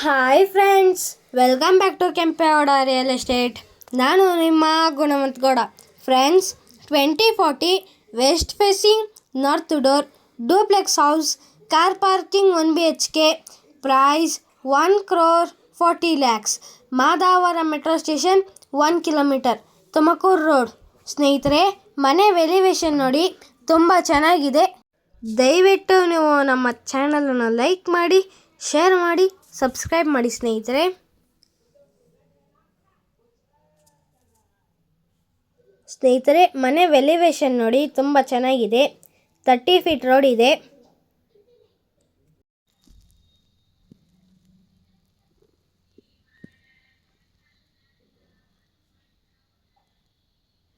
Hi friends, welcome back to Kempegowda real estate. ನಾನು ನಿಮ್ಮ Gunavantha Gowda. Friends, 2040 west facing north door duplex house, car parking 1 BHK, price 1,40,00,000, Madavara metro station 1 kilometre, Tumakuru road. ಸ್ನೇಹಿತರೆ, ಮನೆ ವೆಲ್ಯುವೇಷನ್ ನೋಡಿ, ತುಂಬ ಚೆನ್ನಾಗಿದೆ. ದಯವಿಟ್ಟು ನೀವು ನಮ್ಮ ಚಾನಲನ್ನು ಲೈಕ್ ಮಾಡಿ, ಶೇರ್ ಮಾಡಿ, ಸಬ್ಸ್ಕ್ರೈಬ್ ಮಾಡಿ ಸ್ನೇಹಿತರೆ. ಮನೆ ವೆಲ್ಯುವೇಷನ್ ನೋಡಿ, ತುಂಬ ಚೆನ್ನಾಗಿದೆ. 30 ಫೀಟ್ ರೋಡ್ ಇದೆ.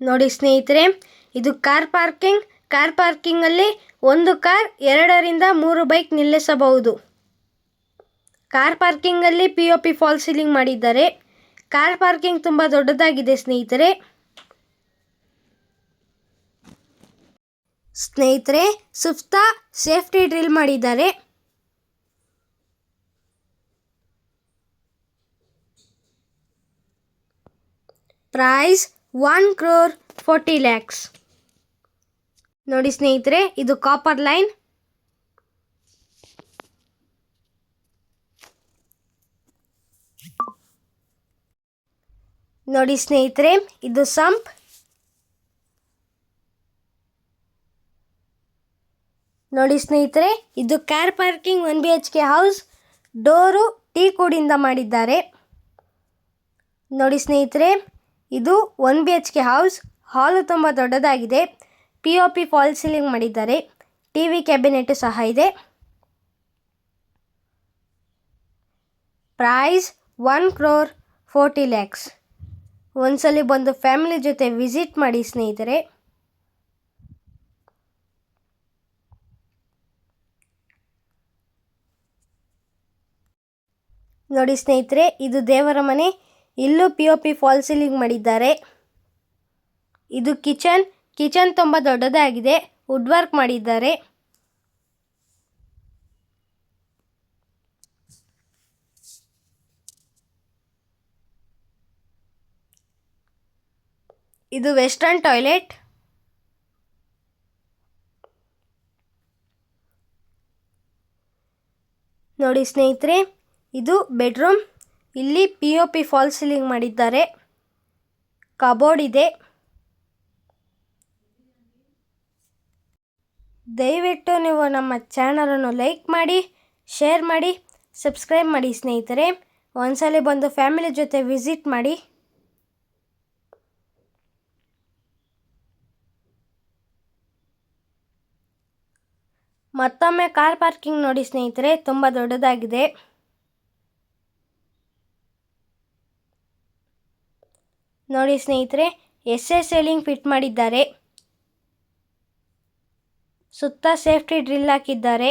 ನೋಡಿ ಸ್ನೇಹಿತರೆ, ಇದು ಕಾರ್ ಪಾರ್ಕಿಂಗಲ್ಲಿ ಒಂದು ಕಾರ್ 2ರಿಂದ 3 ಬೈಕ್ ನಿಲ್ಲಿಸಬಹುದು. ಕಾರ್ ಪಾರ್ಕಿಂಗಲ್ಲಿ POP ಫಾಲ್ ಸೀಲಿಂಗ್ ಮಾಡಿದ್ದಾರೆ. ಕಾರ್ ಪಾರ್ಕಿಂಗ್ ತುಂಬ ದೊಡ್ಡದಾಗಿದೆ ಸ್ನೇಹಿತರೆ. ಸುತ್ತ ಸೇಫ್ಟಿ ಡ್ರಿಲ್ ಮಾಡಿದ್ದಾರೆ. ಪ್ರೈಸ್ 1,40,00,000. ನೋಡಿ ಸ್ನೇಹಿತರೆ, ಇದು ಕಾಪರ್ ಲೈನ್. ನೋಡಿ ಸ್ನೇಹಿತರೆ, ಇದು ಸಂಪ್. ನೋಡಿ ಸ್ನೇಹಿತರೆ, ಇದು car parking 1 BHK house. Door teak ವುಡ್ಡಿಂದ ಮಾಡಿದ್ದಾರೆ. ನೋಡಿ ಸ್ನೇಹಿತರೆ, ಇದು 1 BHK ಹೌಸ್. ಹಾಲು ತುಂಬ ದೊಡ್ಡದಾಗಿದೆ. POP ಫಾಲ್ ಸೀಲಿಂಗ್ ಮಾಡಿದ್ದಾರೆ. TV ಕ್ಯಾಬಿನೆಟ್ ಸಹ ಇದೆ. ಪ್ರೈಸ್ 1,40,00,000. ಒಂದ್ಸಲಿ ಬಂದು ಫ್ಯಾಮಿಲಿ ಜೊತೆ ವಿಸಿಟ್ ಮಾಡಿ ಸ್ನೇಹಿತರೆ. ನೋಡಿ ಸ್ನೇಹಿತರೆ, ಇದು ದೇವರ ಮನೆ. ಇಲ್ಲೂ POP ಫಾಲ್ ಸೀಲಿಂಗ್ ಮಾಡಿದ್ದಾರೆ. ಇದು ಕಿಚನ್ ತುಂಬ ದೊಡ್ಡದಾಗಿದೆ. ವುಡ್ ವರ್ಕ್ ಮಾಡಿದ್ದಾರೆ. ಇದು ವೆಸ್ಟರ್ನ್ ಟಾಯ್ಲೆಟ್. ನೋಡಿ ಸ್ನೇಹಿತರೆ, ಇದು ಬೆಡ್ರೂಮ್. ಇಲ್ಲಿ POP ಫಾಲ್ ಸೀಲಿಂಗ್ ಮಾಡಿದ್ದಾರೆ. ಕಬೋರ್ಡ್ ಇದೆ. ದಯವಿಟ್ಟು ನೀವು ನಮ್ಮ ಚಾನಲನ್ನು ಲೈಕ್ ಮಾಡಿ, ಶೇರ್ ಮಾಡಿ, ಸಬ್ಸ್ಕ್ರೈಬ್ ಮಾಡಿ ಸ್ನೇಹಿತರೆ. ಒಂದ್ಸಲಿ ಬಂದು ಫ್ಯಾಮಿಲಿ ಜೊತೆ ವಿಸಿಟ್ ಮಾಡಿ. ಮತ್ತೊಮ್ಮೆ ಕಾರ್ ಪಾರ್ಕಿಂಗ್ ನೋಡಿ ಸ್ನೇಹಿತರೆ, ತುಂಬ ದೊಡ್ಡದಾಗಿದೆ. ನೋಡಿ ಸ್ನೇಹಿತರೆ, SS ಸೀಲಿಂಗ್ ಫಿಟ್ ಮಾಡಿದ್ದಾರೆ. ಸುತ್ತ ಸೇಫ್ಟಿ ಡ್ರಿಲ್ ಹಾಕಿದ್ದಾರೆ.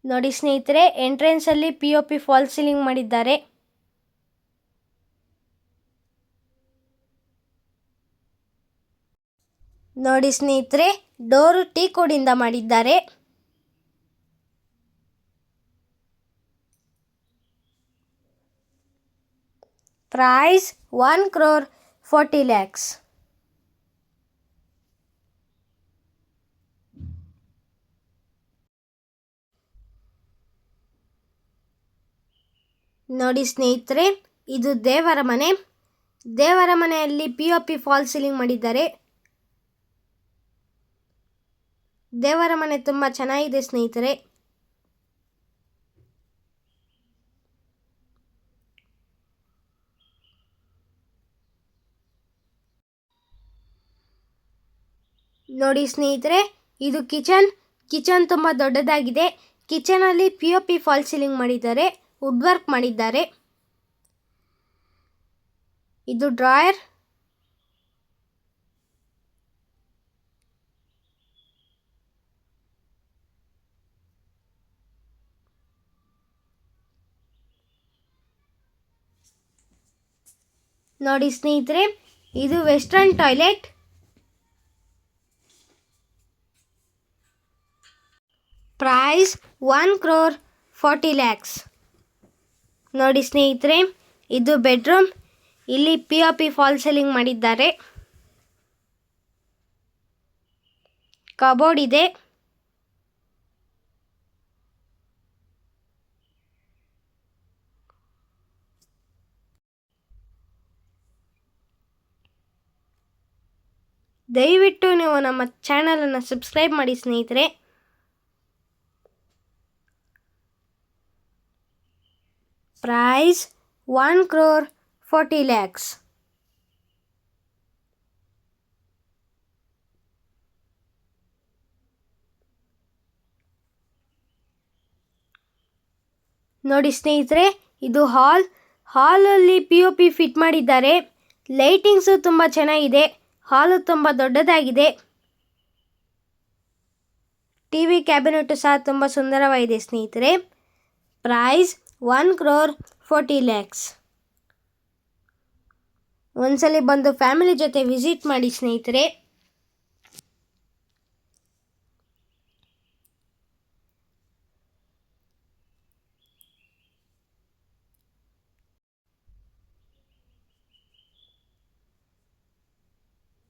ನೋಡಿ ಸ್ನೇಹಿತರೆ, ಎಂಟ್ರೆನ್ಸ್ ಅಲ್ಲಿ POP ಫಾಲ್ ಸೀಲಿಂಗ್ ಮಾಡಿದ್ದಾರೆ. ನೋಡಿ ಸ್ನೇಹಿತರೆ, ಡೋರು ಟೀಕ್ ವುಡ್ಡಿಂದ ಮಾಡಿದ್ದಾರೆ. ಪ್ರೈಸ್ 1,40,00,000. ನೋಡಿ ಸ್ನೇಹಿತರೆ, ಇದು ದೇವರ ಮನೆ. ದೇವರ ಮನೆಯಲ್ಲಿ POP ಫಾಲ್ ಸೀಲಿಂಗ್ ಮಾಡಿದ್ದಾರೆ. ದೇವರ ಮನೆ ತುಂಬ ಚೆನ್ನಾಗಿದೆ ಸ್ನೇಹಿತರೆ. ನೋಡಿ ಸ್ನೇಹಿತರೆ, ಇದು ಕಿಚನ್ ತುಂಬ ದೊಡ್ಡದಾಗಿದೆ. ಕಿಚನಲ್ಲಿ POP ಫಾಲ್ ಸೀಲಿಂಗ್ ಮಾಡಿದ್ದಾರೆ. ವುಡ್ ವರ್ಕ್ ಮಾಡಿದ್ದಾರೆ. ಇದು ಡ್ರಾಯರ್. ನೋಡಿ ಸ್ನೇಹಿತರೆ, ಇದು ವೆಸ್ಟರ್ನ್ ಟಾಯ್ಲೆಟ್. ಪ್ರೈಸ್ 1,40,00,000. ನೋಡಿ ಸ್ನೇಹಿತರೆ, ಇದು ಬೆಡ್ರೂಮ್. ಇಲ್ಲಿ POP ಫಾಲ್ ಸೀಲಿಂಗ್ ಮಾಡಿದ್ದಾರೆ. ಕಬೋರ್ಡ್ ಇದೆ. ದಯವಿಟ್ಟು ನೀವು ನಮ್ಮ ಚಾನಲನ್ನು ಸಬ್ಸ್ಕ್ರೈಬ್ ಮಾಡಿ ಸ್ನೇಹಿತರೆ. ಪ್ರೈಸ್ 1,40,00,000. ನೋಡಿ ಸ್ನೇಹಿತರೆ, ಇದು ಹಾಲಲ್ಲಿ POP ಫಿಟ್ ಮಾಡಿದ್ದಾರೆ. ಲೈಟಿಂಗ್ಸು ತುಂಬ ಚೆನ್ನಾಗಿದೆ. ಹಾಲು ತುಂಬ ದೊಡ್ಡದಾಗಿದೆ. TV ಕ್ಯಾಬಿನೆಟ್ ಸಹ ತುಂಬ ಸುಂದರವಾಗಿದೆ ಸ್ನೇಹಿತರೆ. ಪ್ರೈಸ್ 1,40,00,000. ಒಂದ್ಸಲಿ ಬಂದು ಫ್ಯಾಮಿಲಿ ಜೊತೆ ವಿಸಿಟ್ ಮಾಡಿ ಸ್ನೇಹಿತರೆ.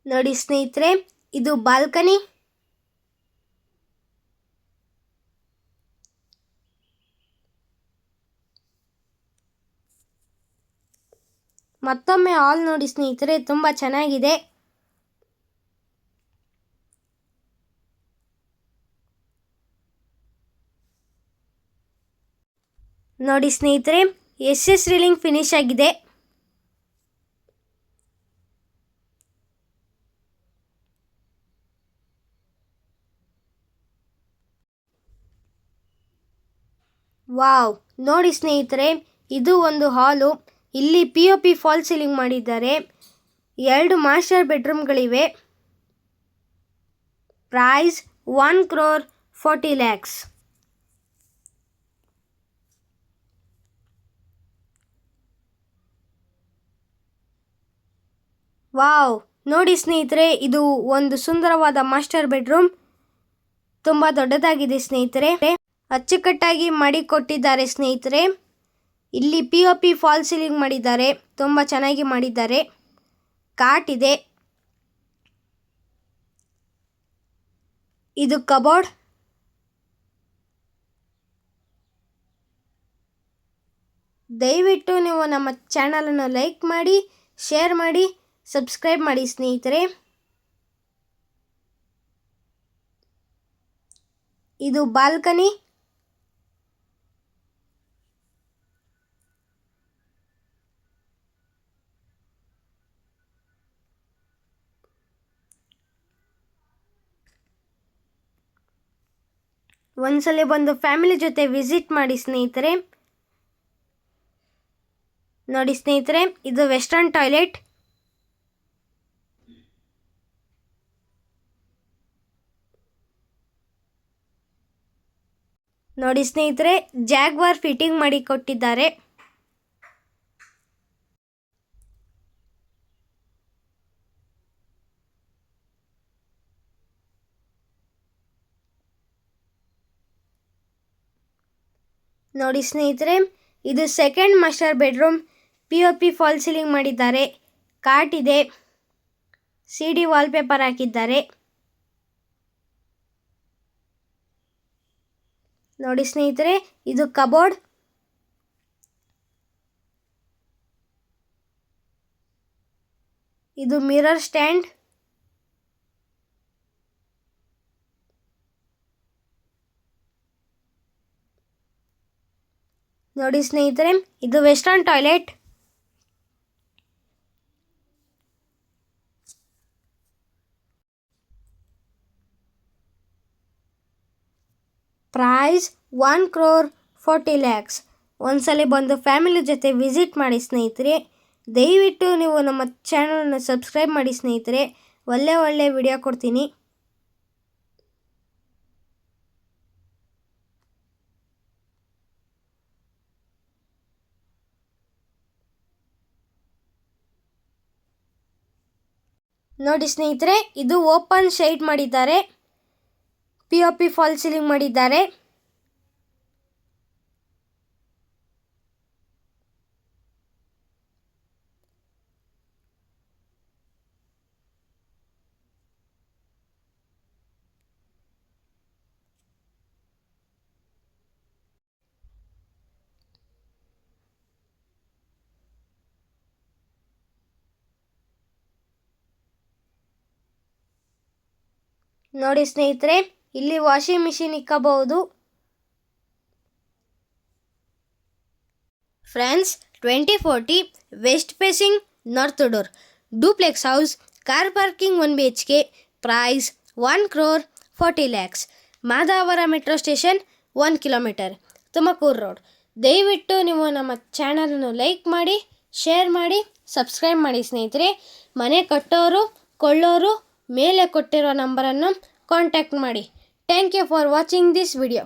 ನೋಡಿ ಸ್ನೇಹಿತರೆ, ಇದು ಬಾಲ್ಕನಿ. ಮತ್ತೊಮ್ಮೆ ಹಾಲ್ ನೋಡಿ ಸ್ನೇಹಿತರೆ, ತುಂಬ ಚೆನ್ನಾಗಿದೆ. ನೋಡಿ ಸ್ನೇಹಿತರೆ, SS ರೀಲಿಂಗ್ ಫಿನಿಶ್ ಆಗಿದೆ. ವಾವ್, ನೋಡಿ ಸ್ನೇಹಿತರೆ, ಇದು ಒಂದು ಹಾಲು. ಇಲ್ಲಿ POP ಫಾಲ್ ಸೀಲಿಂಗ್ ಮಾಡಿದ್ದಾರೆ. 2 ಮಾಸ್ಟರ್ ಬೆಡ್ರೂಮ್ಗಳಿವೆ. ಪ್ರೈಸ್ 1,40,00,000. ವಾವ್, ನೋಡಿ ಸ್ನೇಹಿತರೆ, ಇದು ಒಂದು ಸುಂದರವಾದ ಮಾಸ್ಟರ್ ಬೆಡ್ರೂಮ್. ತುಂಬ ದೊಡ್ಡದಾಗಿದೆ ಸ್ನೇಹಿತರೆ. ಅಚ್ಚುಕಟ್ಟಾಗಿ ಮಾಡಿಕೊಟ್ಟಿದ್ದಾರೆ ಸ್ನೇಹಿತರೆ. ಇಲ್ಲಿ POP ಫಾಲ್ ಸೀಲಿಂಗ್ ಮಾಡಿದ್ದಾರೆ. ತುಂಬ ಚೆನ್ನಾಗಿ ಮಾಡಿದ್ದಾರೆ. ಕಾಟ್ ಇದೆ. ಇದು ಕಬೋರ್ಡ್. ದಯವಿಟ್ಟು ನೀವು ನಮ್ಮ ಚಾನಲನ್ನು ಲೈಕ್ ಮಾಡಿ, ಶೇರ್ ಮಾಡಿ, ಸಬ್ಸ್ಕ್ರೈಬ್ ಮಾಡಿ ಸ್ನೇಹಿತರೆ. ಇದು ಬಾಲ್ಕನಿ. ಒಂದ್ಸಲ ಬಂದು ಫ್ಯಾಮಿಲಿ ಜೊತೆ ವಿಸಿಟ್ ಮಾಡಿ ಸ್ನೇಹಿತರೆ. ನೋಡಿ ಸ್ನೇಹಿತರೆ, ಇದು ವೆಸ್ಟರ್ನ್ ಟಾಯ್ಲೆಟ್. ನೋಡಿ ಸ್ನೇಹಿತರೆ, ಜಾಗ್ವಾರ್ ಫಿಟ್ಟಿಂಗ್ ಮಾಡಿ ಕೊಟ್ಟಿದ್ದಾರೆ. ನೋಡಿ ಸ್ನೇಹಿತರೆ, ಇದು second master bedroom. POP fall ceiling ಮಾಡಿದ್ದಾರೆ. ಕಾಟ್ ಇದೆ. CD ವಾಲ್ಪೇಪರ್ ಹಾಕಿದ್ದಾರೆ. ನೋಡಿ ಸ್ನೇಹಿತರೆ, ಇದು ಕಬೋರ್ಡ್. ಇದು ಮಿರರ್ ಸ್ಟ್ಯಾಂಡ್. ನೋಡಿ ಸ್ನೇಹಿತರೆ, ಇದು ವೆಸ್ಟರ್ನ್ ಟಾಯ್ಲೆಟ್. ಪ್ರೈಸ್ 1,40,00,000. ಒಂದ್ಸಲ ಬಂದು ಫ್ಯಾಮಿಲಿ ಜೊತೆ ವಿಸಿಟ್ ಮಾಡಿ ಸ್ನೇಹಿತರೆ. ದಯವಿಟ್ಟು ನೀವು ನಮ್ಮ ಚಾನಲನ್ನು ಸಬ್ಸ್ಕ್ರೈಬ್ ಮಾಡಿ ಸ್ನೇಹಿತರೆ. ಒಳ್ಳೆ ವಿಡಿಯೋ ಕೊಡ್ತೀನಿ. ನೋಡಿ ಸ್ನೇಹಿತರೆ, ಇದು ಓಪನ್ ಶೈಡ್ ಮಾಡಿದ್ದಾರೆ. POP ಫಾಲ್ ಸೀಲಿಂಗ್ ಮಾಡಿದ್ದಾರೆ. ನೋಡಿ ಸ್ನೇಹಿತರೆ, ಇಲ್ಲಿ ವಾಷಿಂಗ್ ಮಿಷಿನ್ ಇಕ್ಕಬಹುದು. Friends, 2040 west facing north door duplex house, car parking 1 BHK, price 1,40,00,000, Madavara metro station 1 kilometre, Tumakuru road. ದಯವಿಟ್ಟು ನೀವು ನಮ್ಮ ಚಾನಲನ್ನು ಲೈಕ್ ಮಾಡಿ, ಶೇರ್ ಮಾಡಿ, ಸಬ್ಸ್ಕ್ರೈಬ್ ಮಾಡಿ ಸ್ನೇಹಿತರೆ. ಮನೆ ಕಟ್ಟೋರು ಕೊಳ್ಳೋರು ಮೇಲೆ ಕೊಟ್ಟಿರೋ ನಂಬರನ್ನು ಕಾಂಟ್ಯಾಕ್ಟ್ ಮಾಡಿ. Thank you for watching this video.